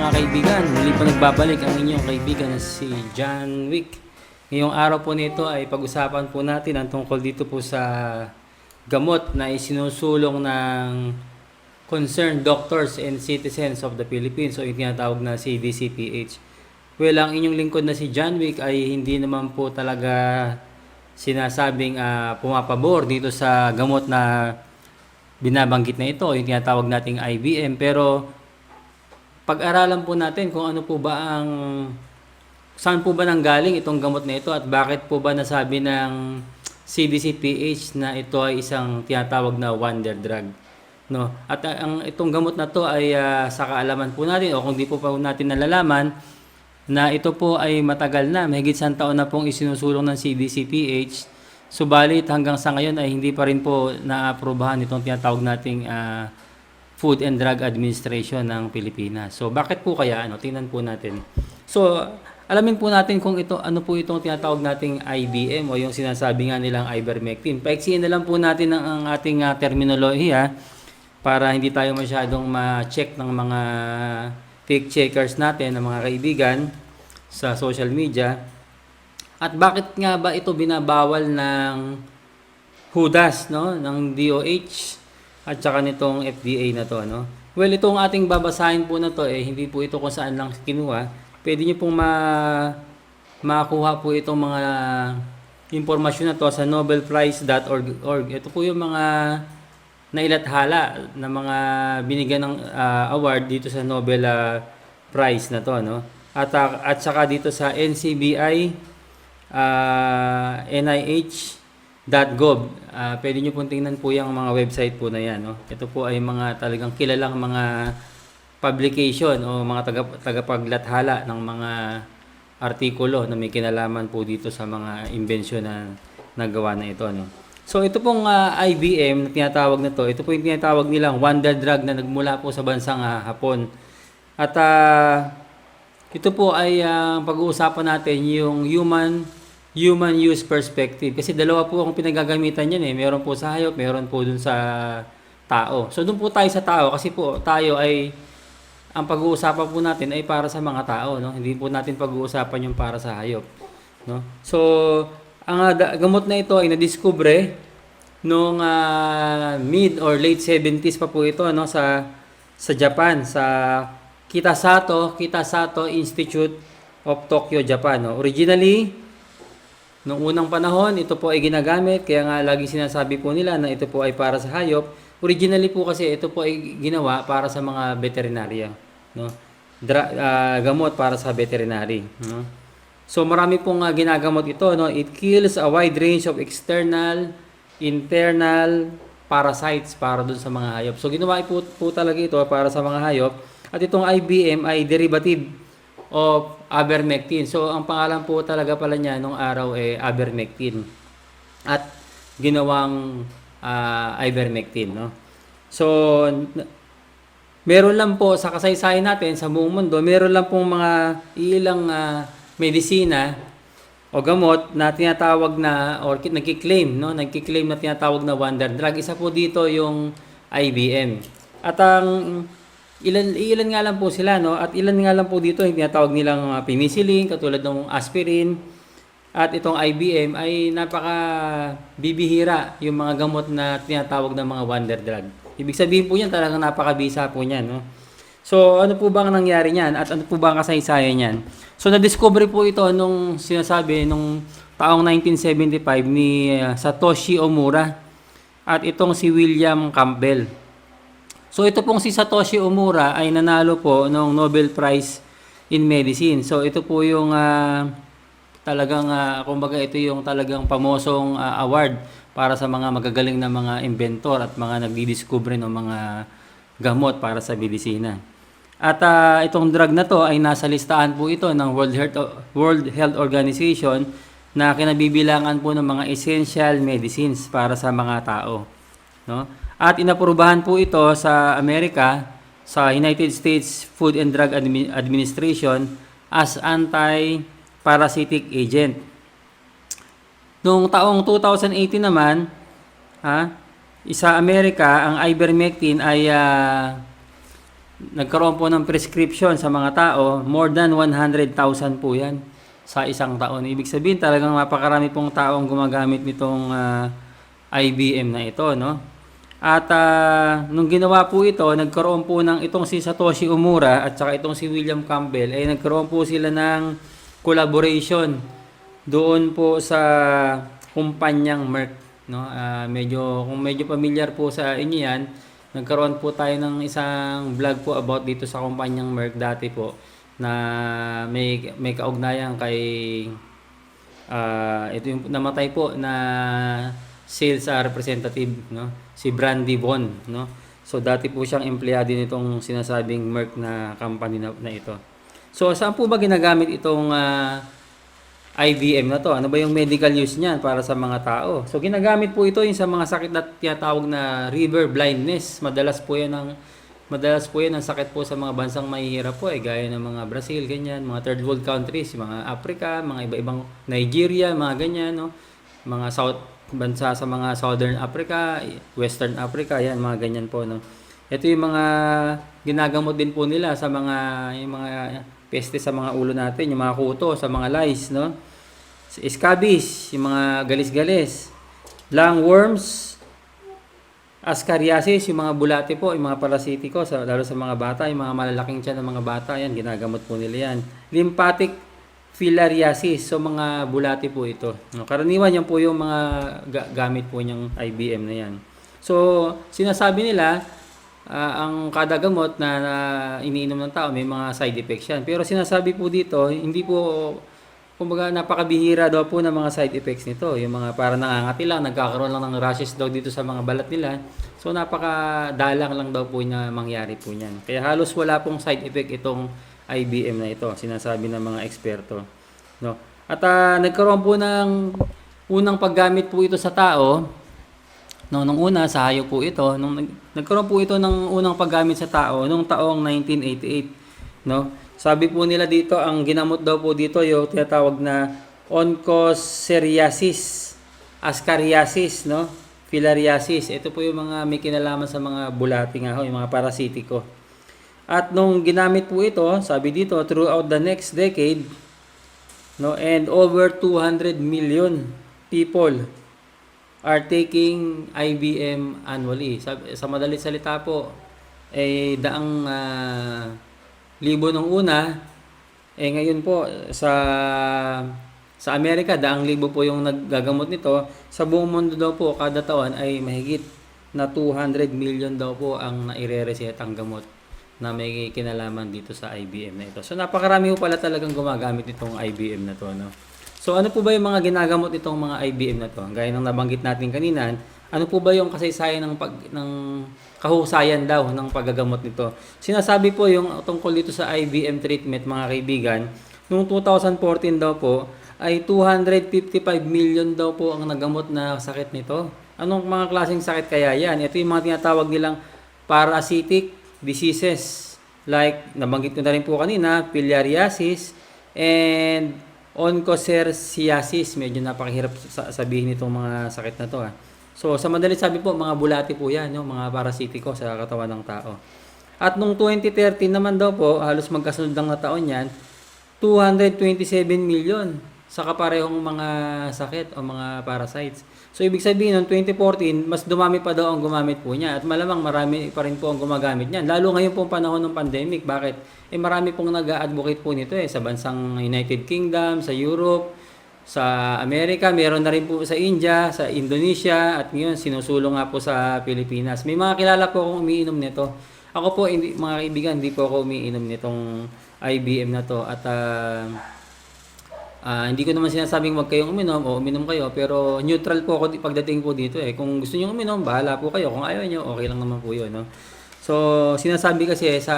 mga kaibigan, muli po nagbabalik ang inyong kaibigan na si John Wick. Ngayong araw po nito ay pag-usapan po natin ang tungkol dito po sa gamot na isinusulong ng Concerned Doctors and Citizens of the Philippines o yung tinatawag na CDCPH. Well, ang inyong lingkod na si John Wick ay hindi naman po talaga sinasabing pumapabor dito sa gamot na binabanggit na ito, yung tinatawag nating IBM, pero pag-aralan po natin kung ano po ba saan po ba nanggaling itong gamot na ito at bakit po ba nasabi ng CDCPH na ito ay isang tinatawag na wonder drug, no? At itong gamot na to ay sa kaalaman po natin o kung di po pa natin nalalaman na ito po ay matagal na, mahigit 100 taon na pong isinusulong ng CDCPH. Subalit hanggang sa ngayon ay hindi pa rin po naaprubahan itong tinatawag nating Food and Drug Administration ng Pilipinas. So bakit po kaya? Tingnan po natin. So alamin po natin kung ano po itong tinatawag nating IBM o yung sinasabi nga nilang ivermectin. Paiksiin na lang po natin ang ating terminolohiya para hindi tayo masyadong ma-check ng mga fake checkers natin, ng mga kaibigan sa social media. At bakit nga ba ito binabawal ng HUDAS, no? Ng DOH at saka nitong FDA na to, no? Well, itong ating babasahin po na to hindi po ito kung saan lang kinuha. Pwede niyo pong makuha po itong mga impormasyon na to sa nobelprize.org. Ito po yung mga nailathala na mga binigyan ng award dito sa Nobel Prize na to, no? At saka dito sa NCBI NIH.gov. Pwede nyo pong tingnan po yung mga website po na yan, no? Ito po ay mga talagang kilalang mga publication o mga tagapaglathala ng mga artikulo na may kinalaman po dito sa mga imbensyon na nagawa na ito, no? So ito pong IBM na tinatawag na to, ito po yung tinatawag nilang wonder drug na nagmula po sa bansang Hapon. At ito po ay pag-uusapan natin yung human use perspective. Kasi dalawa po ang pinagagamitan yan Meron po sa hayop, meron po dun sa tao. So dun po tayo sa tao kasi po tayo ay ang pag-uusapan po natin ay para sa mga tao, no? Hindi po natin pag-uusapan yung para sa hayop, no? So ang gamot na ito ay nadiskubre noong mid or late 70s pa po ito, no, sa Japan, sa Kitasato Institute of Tokyo, Japan, no? Originally, noong unang panahon, ito po ay ginagamit, kaya nga lagi sinasabi po nila na ito po ay para sa hayop. Originally po kasi ito po ay ginawa para sa mga veterinarya, no? Gamot para sa veterinary, no? So marami pong ginagamot ito, no? It kills a wide range of external, internal parasites para dun sa mga hayop. So ginawa po talaga ito para sa mga hayop. At itong IBM ay derivative of ivermectin. So ang pangalan po talaga pala niya nung araw ay ivermectin at ginawang ivermectin, no? So meron lang po sa kasaysayan natin sa buong mundo, meron lang pong mga ilang medisina o gamot na tinatawag na or nagki-claim na tinatawag na wonder drug. Isa po dito yung IBM. At ang ilan nga lang po sila, no? At ilan nga lang po dito yung tinatawag nilang penicillin, katulad ng aspirin. At itong IBM ay napaka bibihira yung mga gamot na tinatawag na mga wonder drug. Ibig sabihin po yan, talagang napakabisa po niyan, no? So ano po ba ang nangyari niyan at ano po ba ang kasaysayan niyan? So na-discover po ito nung sinasabi nung taong 1975 ni Satoshi Omura at itong si William Campbell. So ito pong si Satoshi Omura ay nanalo po ng Nobel Prize in Medicine. So ito po yung talagang kumbaga ito yung talagang pamosong award para sa mga magagaling na mga inventor at mga nagdidiskubre ng mga gamot para sa medisina. At itong drug na to ay nasa listahan po ito ng World Health Organization na kinabibilangan po ng mga essential medicines para sa mga tao, no? At inaprubahan po ito sa Amerika, sa United States Food and Drug Administration as anti-parasitic agent. Noong taong 2018 naman, sa Amerika, ang ivermectin ay nagkaroon po ng prescription sa mga tao, more than 100,000 po yan sa isang taon. Ibig sabihin talagang napakarami pong taong gumagamit nitong IBM na ito, no? At nung ginawa po ito, nagkaroon po ng itong si Satoshi Omura at saka itong si William Campbell, ay nagkaroon po sila ng collaboration doon po sa kumpanyang Merck, no? Kung medyo familiar po sa inyo yan, nagkaroon po tayo ng isang vlog po about dito sa kumpanyang Merck dati po na may kaugnayan kay ito yung namatay po na sales representative, no, si Brandy Von, no. So dati po siyang empleyado nitong sinasabing Merck na company na ito. So saan po ba ginagamit itong IBM na to? Ano ba yung medical use niyan para sa mga tao? So ginagamit po ito yung sa mga sakit na tinatawag na river blindness. Madalas po yan ang sakit po sa mga bansang mahihirap po, gaya ng mga Brazil, ganyan, mga third world countries, mga Africa, mga iba-ibang Nigeria, mga ganyan, no. Mga bansa sa mga Southern Africa, Western Africa, yan, mga ganyan po, no. Ito yung mga ginagamot din po nila sa yung mga peste sa mga ulo natin, yung mga kuto, sa mga lice, no. Scabies, yung mga galis-galis, lungworms, ascariasis, yung mga bulate po, yung mga parasitiko, lalo sa mga bata, yung mga malalaking tiyan ng mga bata, yan, ginagamot po nila yan. Lymphatic filariasis, so mga bulate po ito. Karaniwan yan po yung mga gamit po niyang IBM na yan. So, sinasabi nila, ang kada gamot na iniinom ng tao, may mga side effects yan. Pero sinasabi po dito, hindi po, kumbaga napakabihira daw po ng mga side effects nito. Yung mga para nangangati lang, nagkakaroon lang ng rashes daw dito sa mga balat nila. So napakadalang lang daw po na mangyari po niyan. Kaya halos wala pong side effect itong IBM na ito, sinasabi ng mga eksperto, no. At nagkaroon po ng unang paggamit po ito sa tao. No, nung una sa hayop po ito, nagkaroon po ito ng unang paggamit sa tao nung taong 1988, no. Sabi po nila dito, ang ginamot daw po dito yung tinatawag na onchocerciasis, ascariasis, no, filariasis. Ito po yung mga may kinalaman sa mga bulate nga ho, yung mga parasitiko. At nung ginamit po ito, sabi dito, throughout the next decade, no, and over 200 million people are taking IBM annually. Sa madalit salita po, daang libo nung una, ngayon po sa Amerika, daang libo po yung naggagamot nito. Sa buong mundo daw po, kada taon ay mahigit na 200 million daw po ang naire-resetang gamot na may kinalaman dito sa IBM na ito. So napakarami po pala talagang gumagamit itong IBM na to, no. So ano po ba yung mga ginagamot itong mga IBM na to? Gaya ng nabanggit natin kanina, ano po ba yung kasaysayan ng kahusayan daw ng paggagamot nito? Sinasabi po yung tungkol dito sa IBM treatment, mga kaibigan, noong 2014 daw po ay 255 million daw po ang nagamot na sakit nito. Anong mga klaseng sakit kaya yan? Ito yung mga tinatawag nilang parasitic diseases, like nabanggit ko na rin po kanina, filariasis and onchocerciasis. Medyo napakahirap sabihin itong mga sakit na to. So sa madalit sabi po, mga bulate po yan, no? Mga parasitiko sa katawan ng tao. At nung 2013 naman daw po, halos magkasunod lang na taon yan, 227 million sa kaparehong mga sakit o mga parasites. So ibig sabihin, noong 2014, mas dumami pa daw ang gumamit po niya. At malamang marami pa rin po ang gumagamit niyan. Lalo ngayon pong panahon ng pandemic. Bakit? Marami pong nag-a-advocate po nito sa bansang United Kingdom, sa Europe, sa Amerika, meron na rin po sa India, sa Indonesia, at ngayon sinusulong nga po sa Pilipinas. May mga kilala po akong umiinom nito. Ako po, mga kaibigan, hindi po ako umiinom nitong IBM na to. At hindi ko naman sinasabing wag kayong uminom o uminom kayo, pero neutral po ako pagdating po dito. Kung gusto niyo uminom, bahala po kayo. Kung ayaw niyo, okay lang naman po 'yun, no? So, sinasabi kasi sa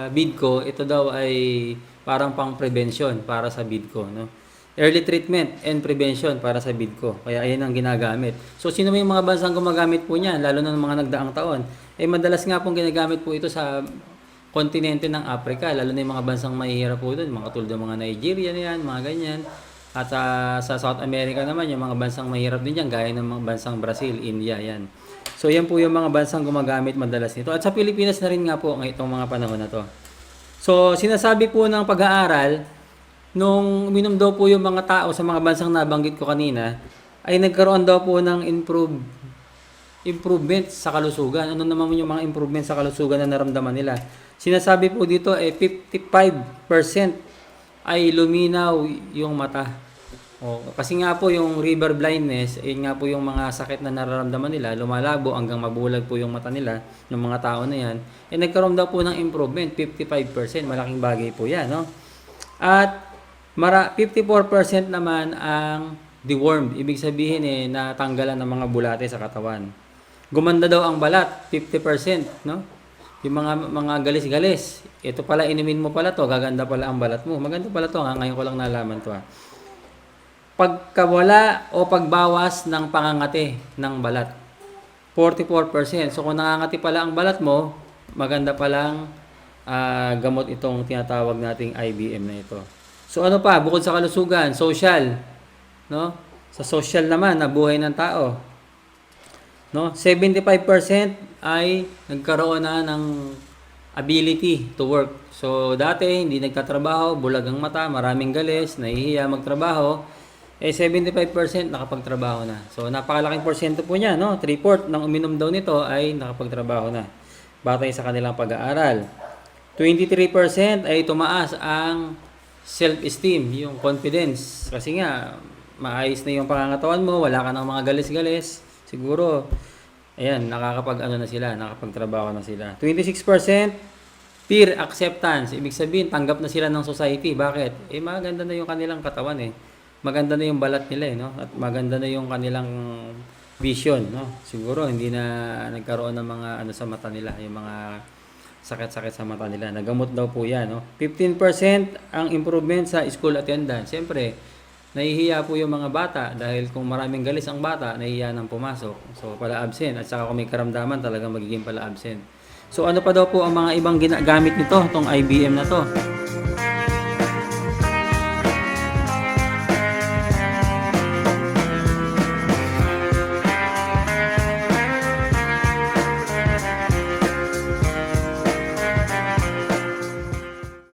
Bidco, ito daw ay parang pang-prevention para sa Bidco, no? Early treatment and prevention para sa Bidco. Kaya ayan ang ginagamit. So, sino may mga bansang gumagamit po niyan, lalo na ng mga nagdaang taon? Madalas nga pong ginagamit po ito sa kontinente ng Africa, lalo na yung mga bansang mahihirap po doon, mga tulad ng mga Nigeria na yan, mga ganyan. At sa South America naman, yung mga bansang mahirap din yan, gaya ng mga bansang Brazil, India, yan. So yan po yung mga bansang gumagamit madalas nito. At sa Pilipinas na rin nga po ngayong mga panahon na to. So sinasabi po ng pag-aaral, nung uminom daw po yung mga tao sa mga bansang nabanggit ko kanina, ay nagkaroon daw po ng improvement sa kalusugan. Ano naman yung mga improvement sa kalusugan na naramdaman nila? Sinasabi po dito ay 55% ay luminaw yung mata. Kasi nga po yung river blindness, nga po yung mga sakit na nararamdaman nila, lumalabo hanggang mabulag po yung mata nila ng mga tao na yan. Nagkaroon daw po ng improvement, 55%. Malaking bagay po yan, no? At 54% naman ang dewormed. Ibig sabihin natanggalan ng mga bulate sa katawan. Gumanda daw ang balat, 50%, no? Yung mga galis-galis. Ito pala, inumin mo pala to, gaganda pala ang balat mo. Maganda pala to, ngayon ko lang nalaman to. Pagkawala o pagbawas ng pangangati ng balat, 44%. So kung nangangati pala ang balat mo, maganda palang gamot itong tinatawag nating IBM na ito. So ano pa, bukod sa kalusugan, social, no? Sa social naman, na buhay ng tao, no? 75% ay nagkaroon na ng ability to work. So dati hindi nagtatrabaho, bulag ang mata, maraming galis, nahihiya magtrabaho. 75% nakapagtrabaho na. So napakalaking porsyento po niya, no? 3/4 ng uminom daw nito ay nakapagtrabaho na. Batay sa kanilang pag-aaral. 23% ay tumaas ang self-esteem, yung confidence. Kasi nga, maayos na yung pangangatawan mo, wala ka ng mga galis-galis. Siguro, ayan, nakakapagtrabaho na sila. 26% peer acceptance. Ibig sabihin, tanggap na sila ng society. Bakit? Maganda na yung kanilang katawan Maganda na yung balat nila no? At maganda na yung kanilang vision, no? Siguro, hindi na nagkaroon ng mga sa mata nila, yung mga sakit-sakit sa mata nila. Nagamot daw po yan, no? 15% ang improvement sa school attendance. Siyempre, nahihiya po yung mga bata dahil kung maraming galis ang bata, nahihiya nang pumasok. So, pala absent. At saka kung may karamdaman, talagang magiging pala absent. So, ano pa daw po ang mga ibang ginagamit nito, itong IBM na to?